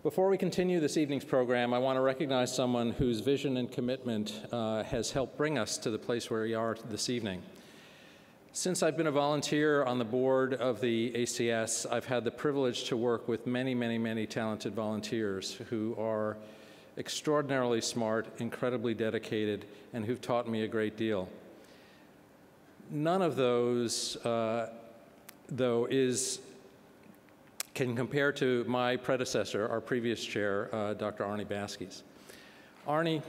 Before we continue this evening's program, I want to recognize someone whose vision and commitment has helped bring us to the place where we are this evening. Since I've been a volunteer on the board of the ACS, I've had the privilege to work with many, many, many talented volunteers who are extraordinarily smart, incredibly dedicated, and who've taught me a great deal. None of those, though, can compare to my predecessor, our previous chair, Dr. Arnie Baskis. Arnie,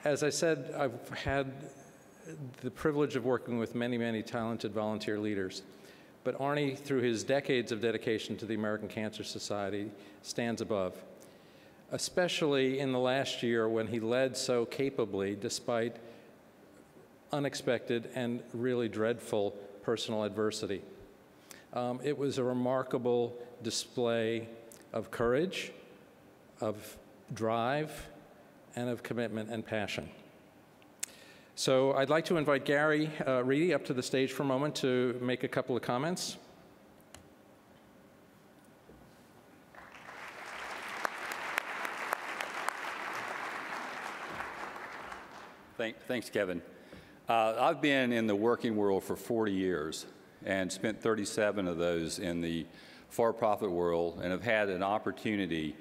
as I said, I've had the privilege of working with many, many talented volunteer leaders. But Arnie, through his decades of dedication to the American Cancer Society, stands above, especially in the last year when he led so capably despite unexpected and really dreadful personal adversity. It was a remarkable display of courage, of drive, and of commitment and passion. So I'd like to invite Gary Reedy up to the stage for a moment to make a couple of comments. Thanks, Kevin. I've been in the working world for 40 years and spent 37 of those in the for-profit world, and have had an opportunity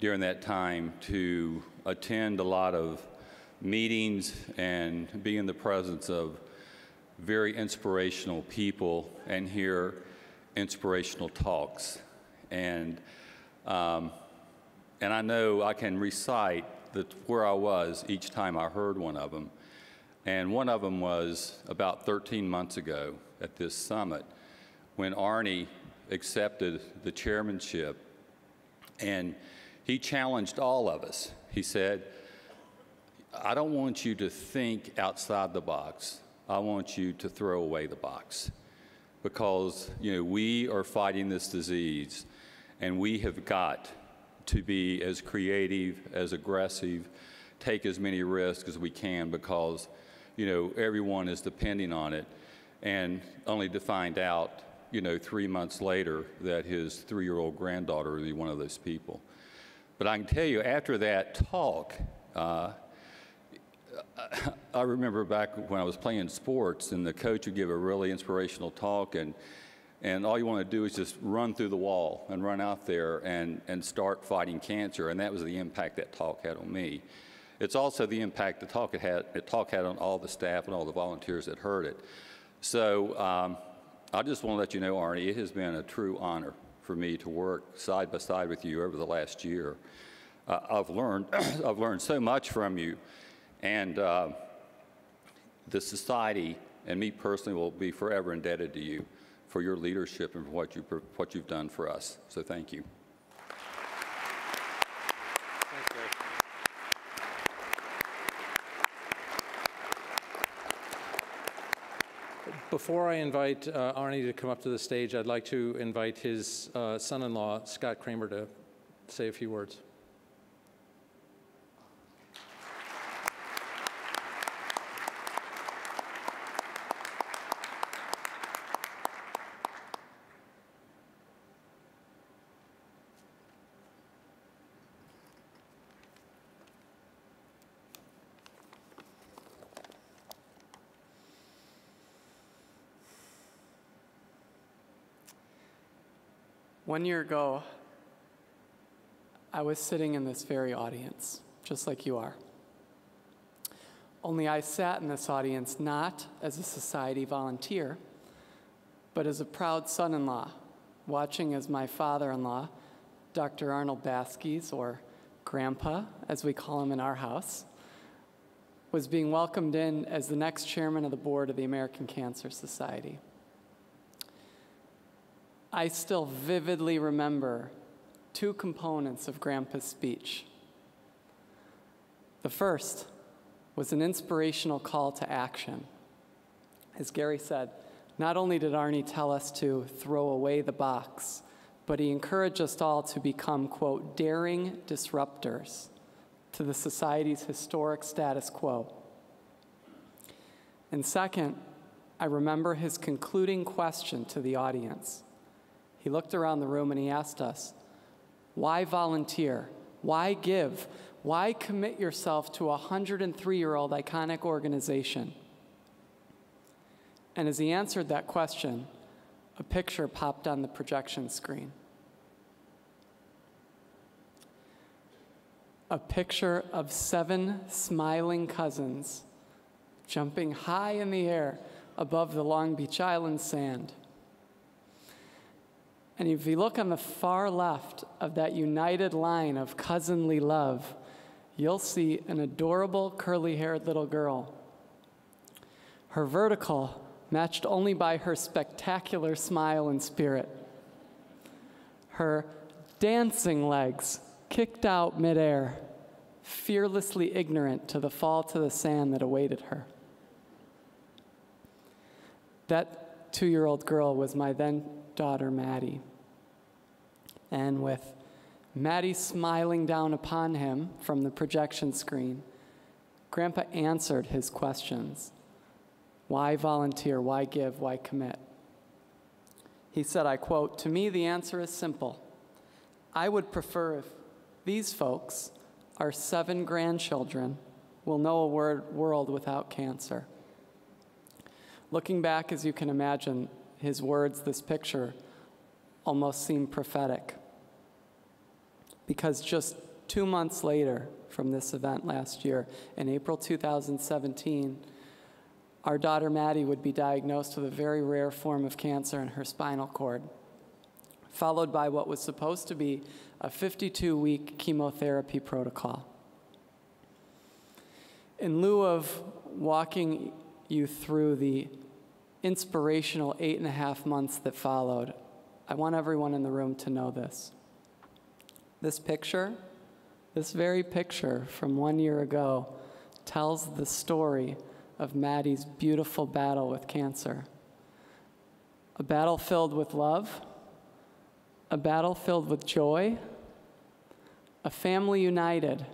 during that time to attend a lot of meetings and be in the presence of very inspirational people and hear inspirational talks. And I know I can recite where I was each time I heard one of them. And one of them was about 13 months ago at this summit when Arnie accepted the chairmanship, and he challenged all of us. He said, I don't want you to think outside the box. I want you to throw away the box, because we are fighting this disease, and we have got to be as creative, as aggressive, take as many risks as we can, because everyone is depending on it, and only to find out 3 months later that his 3-year-old granddaughter will be one of those people. But I can tell you, after that talk, I remember back when I was playing sports, and the coach would give a really inspirational talk, and all you want to do is just run through the wall and run out there and start fighting cancer, and that was the impact that talk had on me. It's also the impact the talk had on all the staff and all the volunteers that heard it. So I just want to let you know, Arnie, it has been a true honor for me to work side by side with you over the last year. I've learned so much from you, and the society and me personally will be forever indebted to you for your leadership and for what you've done for us. So thank you. Thanks, Gary. Before I invite Arnie to come up to the stage, I'd like to invite his son-in-law, Scott Kramer, to say a few words. One year ago, I was sitting in this very audience, just like you are. Only I sat in this audience not as a society volunteer, but as a proud son-in-law, watching as my father-in-law, Dr. Arnold Baskis, or Grandpa, as we call him in our house, was being welcomed in as the next chairman of the board of the American Cancer Society. I still vividly remember 2 components of Grandpa's speech. The first was an inspirational call to action. As Gary said, not only did Arnie tell us to throw away the box, but he encouraged us all to become, quote, daring disruptors to the society's historic status quo. And second, I remember his concluding question to the audience. He looked around the room and he asked us, why volunteer? Why give? Why commit yourself to a 103-year-old iconic organization? And as he answered that question, a picture popped on the projection screen. A picture of 7 smiling cousins jumping high in the air above the Long Beach Island sand. And if you look on the far left of that united line of cousinly love, you'll see an adorable curly-haired little girl. Her vertical matched only by her spectacular smile and spirit. Her dancing legs kicked out midair, fearlessly ignorant to the fall to the sand that awaited her. That 2-year-old girl was my then daughter, Maddie. And with Maddie smiling down upon him from the projection screen, Grandpa answered his questions. Why volunteer? Why give? Why commit? He said, I quote, "To me, the answer is simple. I would prefer if these folks, our 7 grandchildren, will know a world without cancer." Looking back, as you can imagine, his words, this picture, almost seem prophetic. Because just 2 months later from this event last year, in April 2017, our daughter Maddie would be diagnosed with a very rare form of cancer in her spinal cord, followed by what was supposed to be a 52-week chemotherapy protocol. In lieu of walking you through the inspirational 8.5 months that followed, I want everyone in the room to know this. This picture, this very picture from 1 year ago, tells the story of Maddie's beautiful battle with cancer. A battle filled with love, a battle filled with joy, a family united,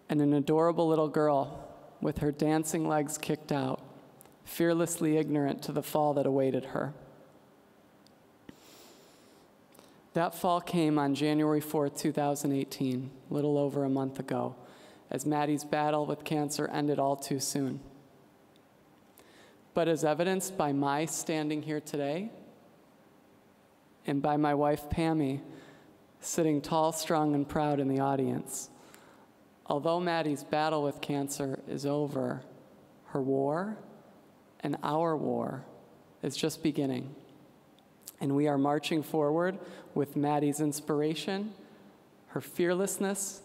and an adorable little girl with her dancing legs kicked out, fearlessly ignorant to the fall that awaited her. That fall came on January 4th, 2018, a little over a month ago, as Maddie's battle with cancer ended all too soon. But as evidenced by my standing here today, and by my wife, Pammy, sitting tall, strong, and proud in the audience, although Maddie's battle with cancer is over, her war and our war is just beginning. And we are marching forward with Maddie's inspiration, her fearlessness,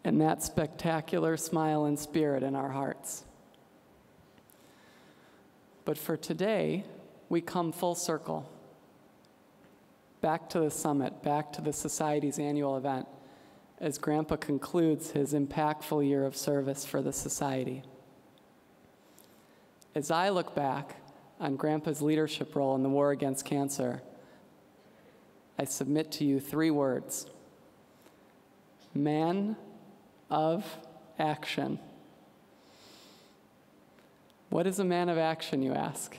and that spectacular smile and spirit in our hearts. But for today, we come full circle. Back to the summit, back to the Society's annual event, as Grandpa concludes his impactful year of service for the Society. As I look back on Grandpa's leadership role in the war against cancer, I submit to you 3 words: man of action. What is a man of action, you ask?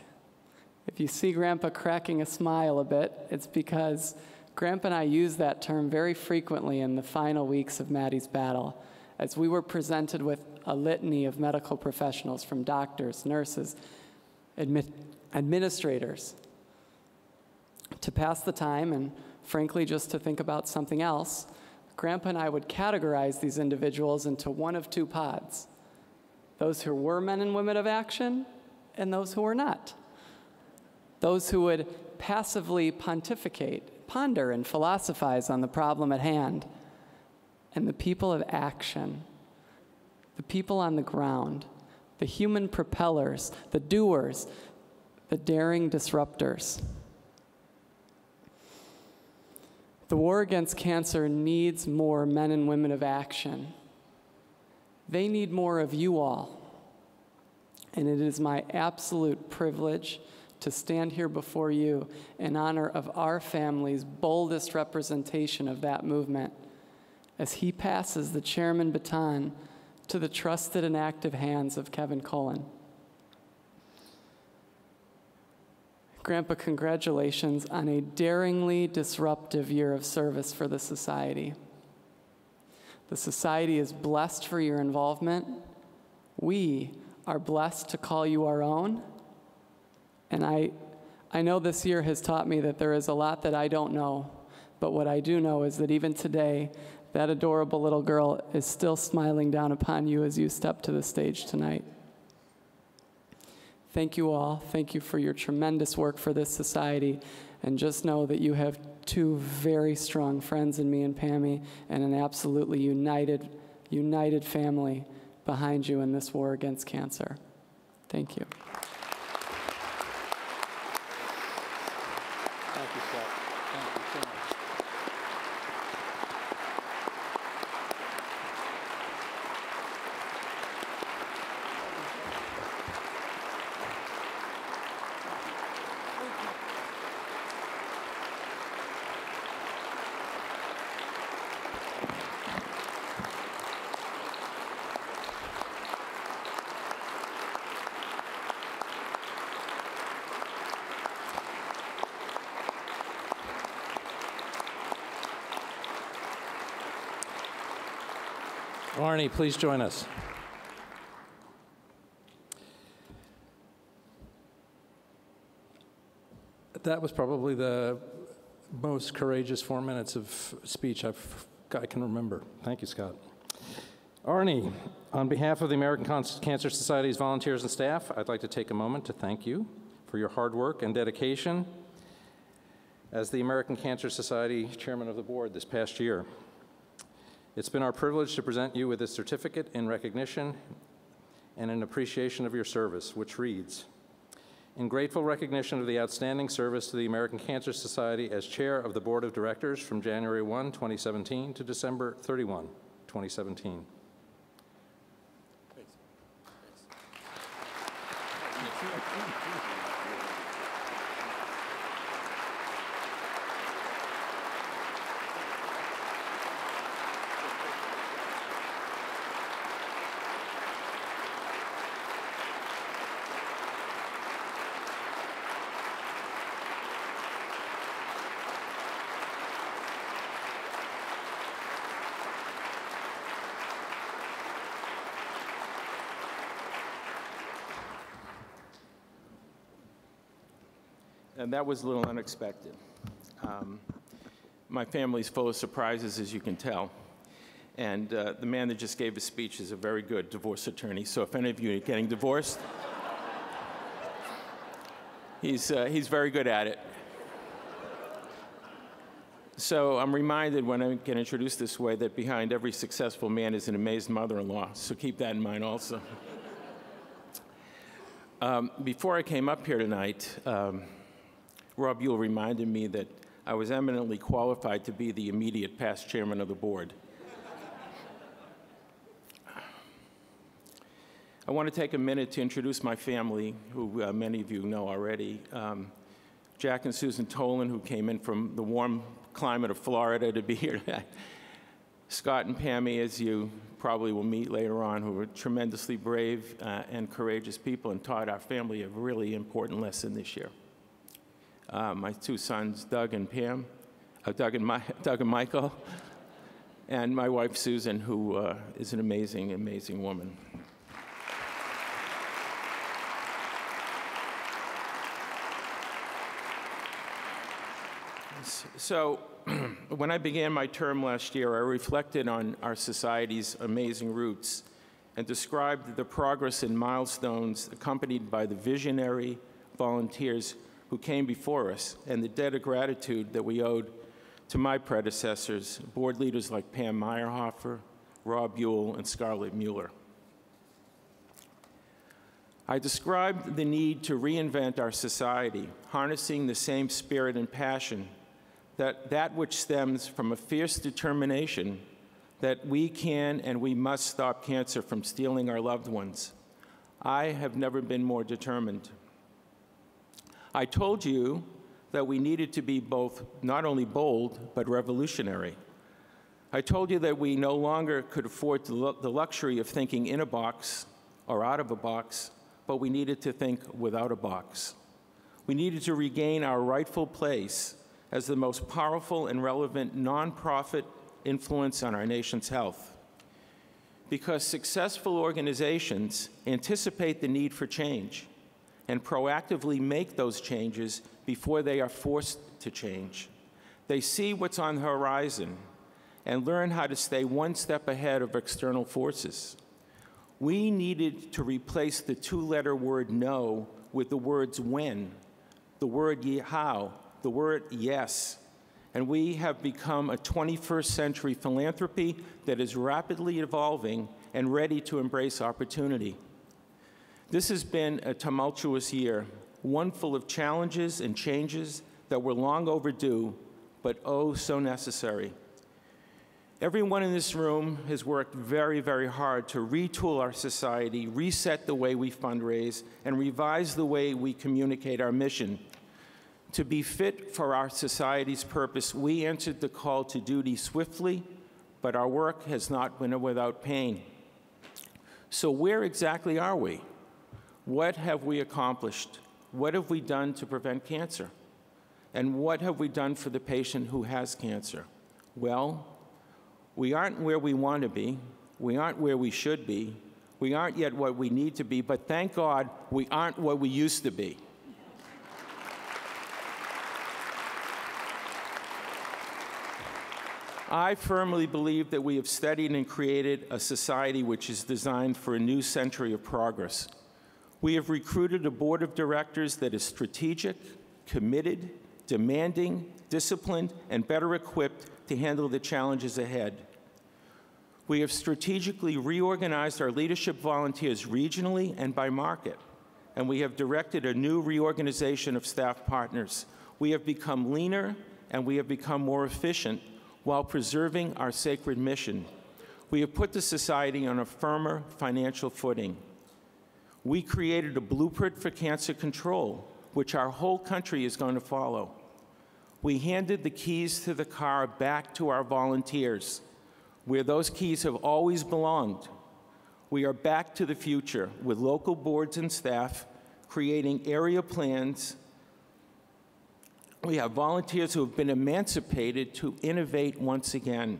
If you see Grandpa cracking a smile a bit, it's because Grandpa and I use that term very frequently in the final weeks of Maddie's battle, as we were presented with a litany of medical professionals, from doctors, nurses, administrators, to pass the time and, frankly, just to think about something else. Grandpa and I would categorize these individuals into one of 2 pods: those who were men and women of action and those who were not. Those who would passively pontificate, ponder, and philosophize on the problem at hand, and the people of action, the people on the ground, the human propellers, the doers, the daring disruptors. The war against cancer needs more men and women of action. They need more of you all. And it is my absolute privilege to stand here before you in honor of our family's boldest representation of that movement, as he passes the chairman baton to the trusted and active hands of Kevin Cullen. Grandpa, congratulations on a daringly disruptive year of service for the society. The society is blessed for your involvement. We are blessed to call you our own. And I know this year has taught me that there is a lot that I don't know, but what I do know is that even today, that adorable little girl is still smiling down upon you as you step to the stage tonight. Thank you all. Thank you for your tremendous work for this society. And just know that you have two very strong friends in me and Pammy, and an absolutely united family behind you in this war against cancer. Thank you. Thank you, Scott. Thank you so much. Arnie, please join us. That was probably the most courageous 4 minutes of speech I can remember. Thank you, Scott. Arnie, on behalf of the American Cancer Society's volunteers and staff, I'd like to take a moment to thank you for your hard work and dedication as the American Cancer Society Chairman of the Board this past year. It's been our privilege to present you with this certificate in recognition and in appreciation of your service, which reads, in grateful recognition of the outstanding service to the American Cancer Society as Chair of the Board of Directors from January 1, 2017 to December 31, 2017. And that was a little unexpected. My family's full of surprises, as you can tell. And the man that just gave a speech is a very good divorce attorney. So if any of you are getting divorced, he's very good at it. So I'm reminded when I get introduced this way that behind every successful man is an amazing mother-in-law. So keep that in mind also. Before I came up here tonight, Rob Buell reminded me that I was eminently qualified to be the immediate past chairman of the board. I want to take a minute to introduce my family, who many of you know already. Jack and Susan Tolan, who came in from the warm climate of Florida to be here today. Scott and Pammy, as you probably will meet later on, who were tremendously brave and courageous people and taught our family a really important lesson this year. My two sons, Doug and Michael, and my wife, Susan, who is an amazing, amazing woman. So when I began my term last year, I reflected on our society's amazing roots and described the progress and milestones accompanied by the visionary volunteers who came before us and the debt of gratitude that we owed to my predecessors, board leaders like Pam Meyerhofer, Rob Buell, and Scarlett Mueller. I described the need to reinvent our society, harnessing the same spirit and passion that which stems from a fierce determination that we can and we must stop cancer from stealing our loved ones. I have never been more determined. I told you that we needed to be both not only bold, but revolutionary. I told you that we no longer could afford the luxury of thinking in a box or out of a box, but we needed to think without a box. We needed to regain our rightful place as the most powerful and relevant nonprofit influence on our nation's health. Because successful organizations anticipate the need for change and proactively make those changes before they are forced to change. They see what's on the horizon and learn how to stay one step ahead of external forces. We needed to replace the two-letter word no with the words when, the word how, the word yes. And we have become a 21st century philanthropy that is rapidly evolving and ready to embrace opportunity. This has been a tumultuous year, one full of challenges and changes that were long overdue, but oh so necessary. Everyone in this room has worked very, very hard to retool our society, reset the way we fundraise, and revise the way we communicate our mission. To be fit for our society's purpose, we answered the call to duty swiftly, but our work has not been without pain. So where exactly are we? What have we accomplished? What have we done to prevent cancer? And what have we done for the patient who has cancer? Well, we aren't where we want to be. We aren't where we should be. We aren't yet what we need to be, but thank God we aren't what we used to be. I firmly believe that we have studied and created a society which is designed for a new century of progress. We have recruited a board of directors that is strategic, committed, demanding, disciplined, and better equipped to handle the challenges ahead. We have strategically reorganized our leadership volunteers regionally and by market, and we have directed a new reorganization of staff partners. We have become leaner, and we have become more efficient while preserving our sacred mission. We have put the society on a firmer financial footing. We created a blueprint for cancer control, which our whole country is going to follow. We handed the keys to the car back to our volunteers, where those keys have always belonged. We are back to the future with local boards and staff creating area plans. We have volunteers who have been emancipated to innovate once again,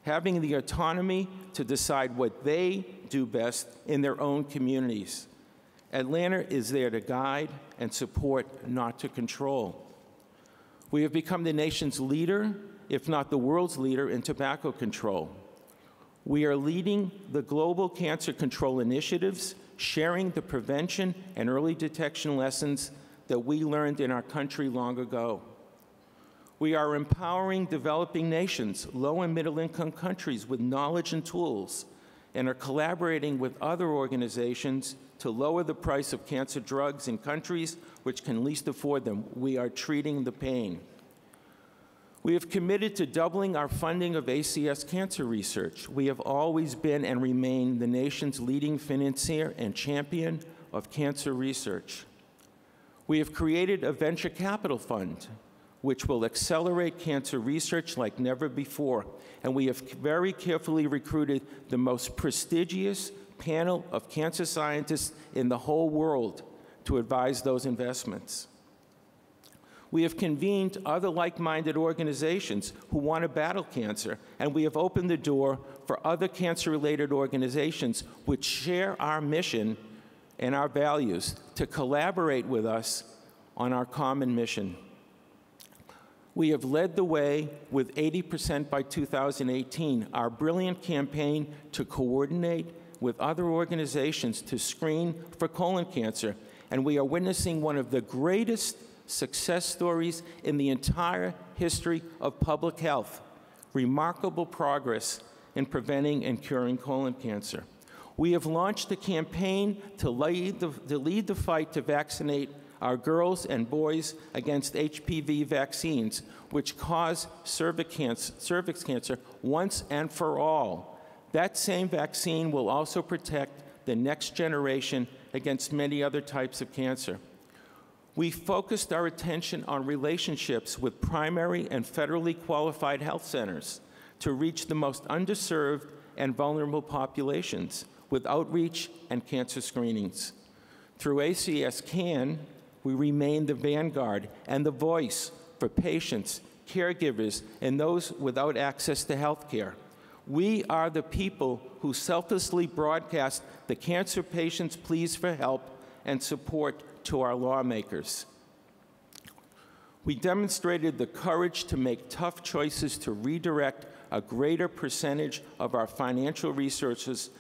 having the autonomy to decide what they do best in their own communities. Atlanta is there to guide and support, not to control. We have become the nation's leader, if not the world's leader, in tobacco control. We are leading the global cancer control initiatives, sharing the prevention and early detection lessons that we learned in our country long ago. We are empowering developing nations, low and middle income countries with knowledge and tools, and are collaborating with other organizations to lower the price of cancer drugs in countries which can least afford them. We are treating the pain. We have committed to doubling our funding of ACS cancer research. We have always been and remain the nation's leading financier and champion of cancer research. We have created a venture capital fund which will accelerate cancer research like never before, and we have very carefully recruited the most prestigious panel of cancer scientists in the whole world to advise those investments. We have convened other like-minded organizations who want to battle cancer, and we have opened the door for other cancer-related organizations which share our mission and our values to collaborate with us on our common mission. We have led the way with 80% by 2018, our brilliant campaign to coordinate with other organizations to screen for colon cancer, and we are witnessing one of the greatest success stories in the entire history of public health, remarkable progress in preventing and curing colon cancer. We have launched a campaign to lead the fight to vaccinate our girls and boys against HPV vaccines, which cause cervix cancer once and for all. That same vaccine will also protect the next generation against many other types of cancer. We focused our attention on relationships with primary and federally qualified health centers to reach the most underserved and vulnerable populations with outreach and cancer screenings. Through ACS CAN, We remain the vanguard and the voice for patients, caregivers, and those without access to health care. We are the people who selflessly broadcast the cancer patients' pleas for help and support to our lawmakers. We demonstrated the courage to make tough choices to redirect a greater percentage of our financial resources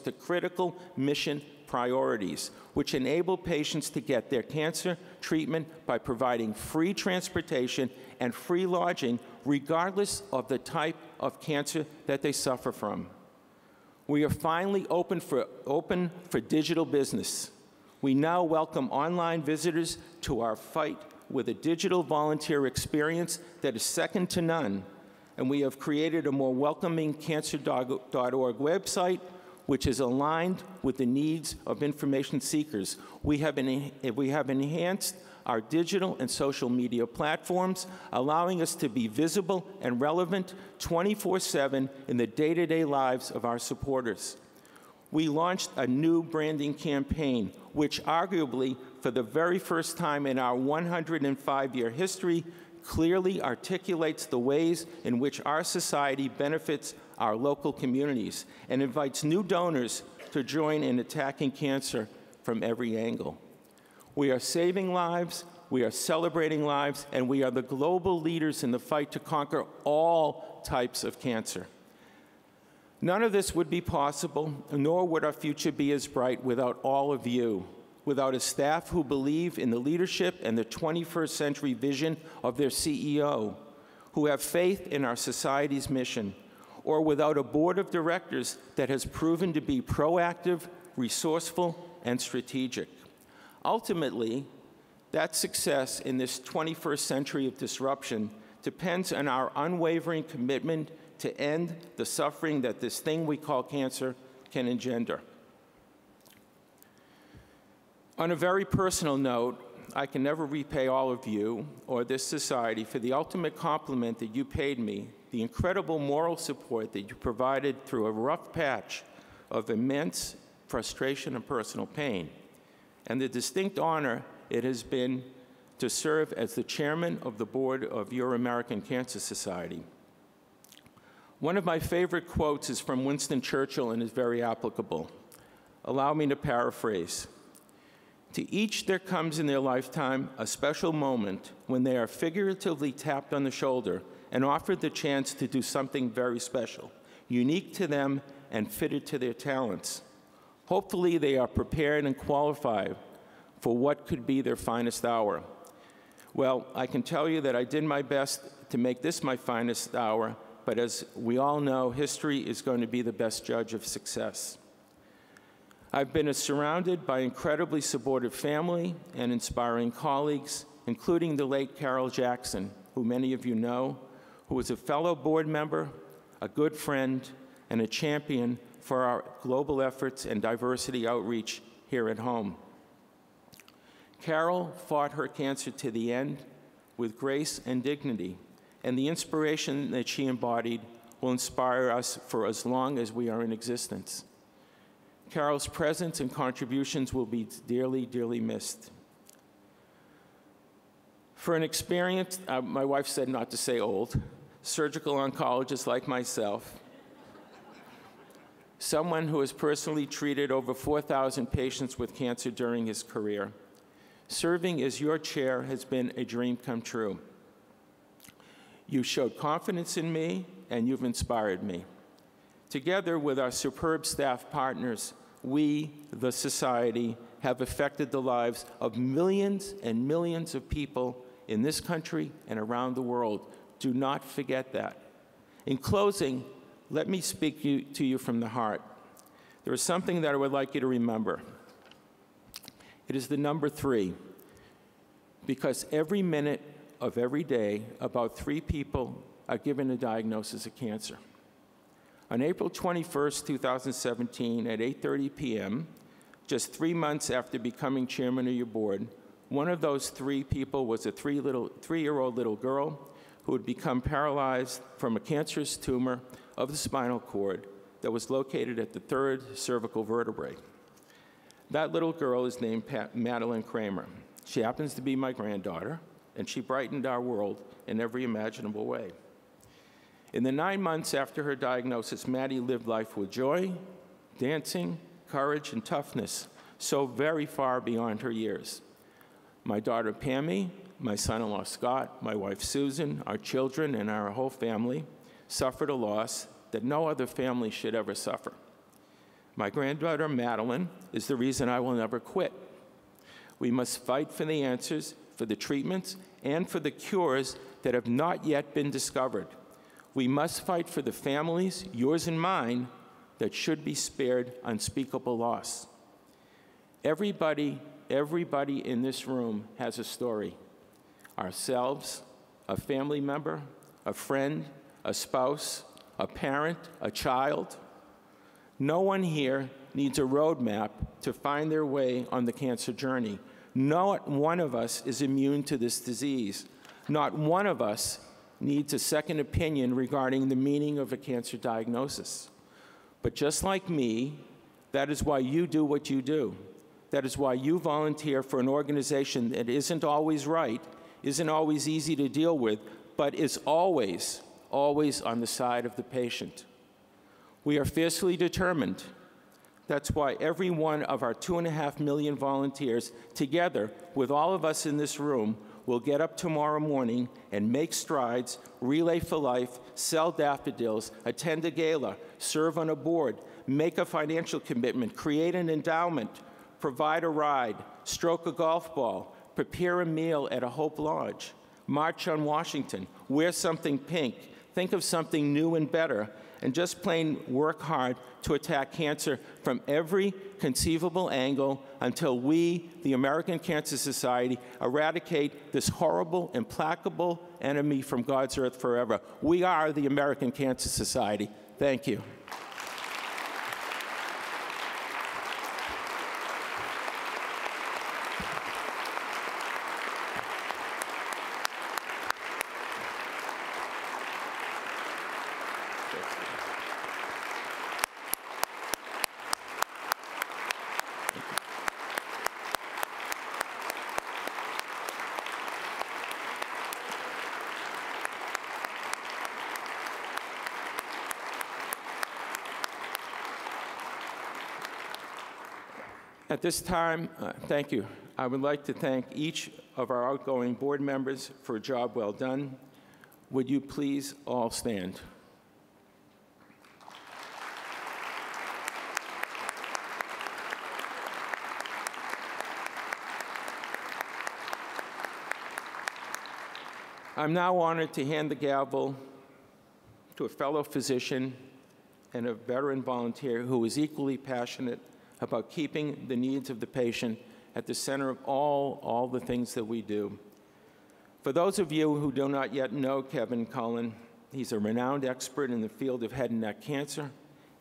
to critical mission priorities, which enable patients to get their cancer treatment by providing free transportation and free lodging, regardless of the type of cancer that they suffer from. We are finally open for digital business. We now welcome online visitors to our fight with a digital volunteer experience that is second to none, and we have created a more welcoming cancer.org website, which is aligned with the needs of information seekers. We have enhanced our digital and social media platforms, allowing us to be visible and relevant 24/7 in the day-to-day lives of our supporters. We launched a new branding campaign, which arguably, for the very first time in our 105-year history, clearly articulates the ways in which our society benefits our local communities and invites new donors to join in attacking cancer from every angle. We are saving lives, we are celebrating lives, and we are the global leaders in the fight to conquer all types of cancer. None of this would be possible, nor would our future be as bright without all of you, without a staff who believe in the leadership and the 21st century vision of their CEO, who have faith in our society's mission, or without a board of directors that has proven to be proactive, resourceful, and strategic. Ultimately, that success in this 21st century of disruption depends on our unwavering commitment to end the suffering that this thing we call cancer can engender. On a very personal note, I can never repay all of you or this society for the ultimate compliment that you paid me, the incredible moral support that you provided through a rough patch of immense frustration and personal pain, and the distinct honor it has been to serve as the chairman of the board of your American Cancer Society. One of my favorite quotes is from Winston Churchill and is very applicable. Allow me to paraphrase. To each there comes in their lifetime a special moment when they are figuratively tapped on the shoulder and offered the chance to do something very special, unique to them and fitted to their talents. Hopefully they are prepared and qualified for what could be their finest hour. Well, I can tell you that I did my best to make this my finest hour, but as we all know, history is going to be the best judge of success. I've been surrounded by incredibly supportive family and inspiring colleagues, including the late Carol Jackson, who many of you know, who was a fellow board member, a good friend, and a champion for our global efforts and diversity outreach here at home. Carol fought her cancer to the end with grace and dignity, and the inspiration that she embodied will inspire us for as long as we are in existence. Carol's presence and contributions will be dearly, dearly missed. For an experienced, my wife said not to say old, surgical oncologist like myself, someone who has personally treated over 4,000 patients with cancer during his career, serving as your chair has been a dream come true. You showed confidence in me, and you've inspired me. Together with our superb staff partners, we, the society, have affected the lives of millions and millions of people in this country and around the world. Do not forget that. In closing, let me speak to you from the heart. There is something that I would like you to remember. It is the number 3, because every minute of every day, about 3 people are given a diagnosis of cancer. On April 21st, 2017, at 8:30 p.m., just 3 months after becoming chairman of your board, one of those 3 people was a 3-year-old little girl who had become paralyzed from a cancerous tumor of the spinal cord that was located at the 3rd cervical vertebrae. That little girl is named Madeline Kramer. She happens to be my granddaughter, and she brightened our world in every imaginable way. In the 9 months after her diagnosis, Maddie lived life with joy, dancing, courage, and toughness, so very far beyond her years. My daughter Pammy, my son-in-law Scott, my wife Susan, our children, and our whole family suffered a loss that no other family should ever suffer. My granddaughter Madeline is the reason I will never quit. We must fight for the answers, for the treatments, and for the cures that have not yet been discovered. We must fight for the families, yours and mine, that should be spared unspeakable loss. Everybody in this room has a story. Ourselves, a family member, a friend, a spouse, a parent, a child. No one here needs a roadmap to find their way on the cancer journey. Not one of us is immune to this disease. Not one of us needs a second opinion regarding the meaning of a cancer diagnosis. But just like me, that is why you do what you do. That is why you volunteer for an organization that isn't always right, isn't always easy to deal with, but is always on the side of the patient. We are fiercely determined. That's why every one of our 2.5 million volunteers, together with all of us in this room, will get up tomorrow morning and make strides, relay for life, sell daffodils, attend a gala, serve on a board, make a financial commitment, create an endowment, provide a ride, stroke a golf ball, prepare a meal at a Hope Lodge, march on Washington, wear something pink, think of something new and better, and just plain work hard to attack cancer from every conceivable angle until we, the American Cancer Society, eradicate this horrible, implacable enemy from God's earth forever. We are the American Cancer Society. Thank you. At this time, thank you. I would like to thank each of our outgoing board members for a job well done. Would you please all stand? I'm now honored to hand the gavel to a fellow physician and a veteran volunteer who is equally passionate about keeping the needs of the patient at the center of all the things that we do. For those of you who do not yet know Kevin Cullen, he's a renowned expert in the field of head and neck cancer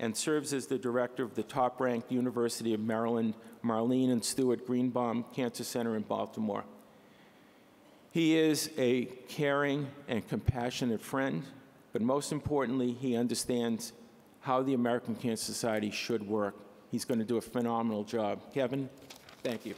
and serves as the director of the top-ranked University of Maryland Marlene and Stuart Greenbaum Cancer Center in Baltimore. He is a caring and compassionate friend, but most importantly, he understands how the American Cancer Society should work. He's going to do a phenomenal job. Kevin, thank you.